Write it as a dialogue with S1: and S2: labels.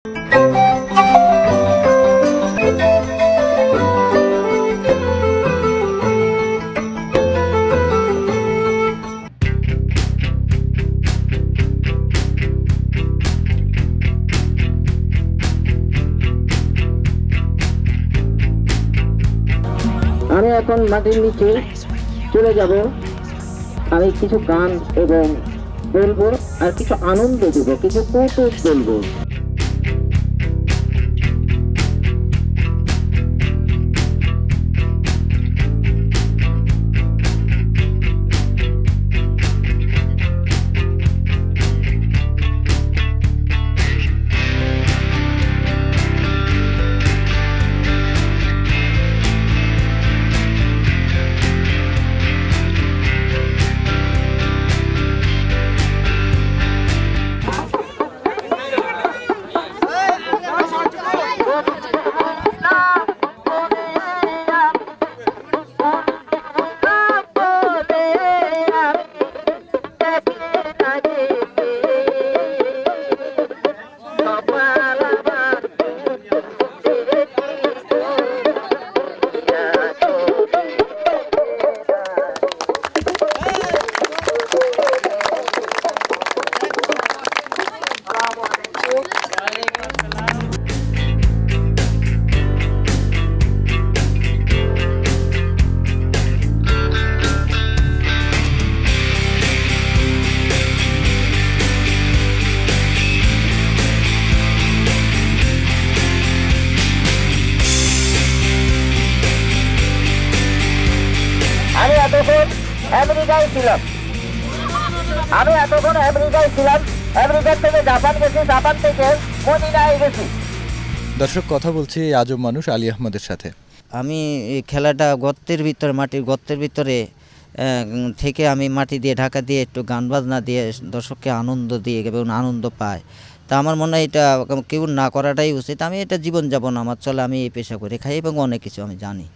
S1: আমি এখন মাটির নিচে চলে যাব। আমি কিছু গান এবং বলবো আর কিছু আনন্দ দেব, কিছু কৌতুক বলবো। আমি এতক্ষণ আমেরিকায় ছিলাম, আমেরিকার থেকে জাপান গেছি, জাপান থেকে মদিনায় গেছি।
S2: দর্শক, কথা বলছি আজব মানুষ আলী আহমদের সাথে।
S3: আমি এই খেলাটা গর্তের ভিতরে, মাটির গর্তের ভিতরে থেকে আমি মাটি দিয়ে ঢাকা দিয়ে একটু গান বাজনা দিয়ে দর্শককে আনন্দ দিয়ে এবং আনন্দ পায়। তা আমার মনে হয় এটা কেউ না করাটাই উচিত। আমি এটা জীবনযাপন আমার চলে, আমি এই পেশা করে খাই এবং অনেক কিছু আমি জানি।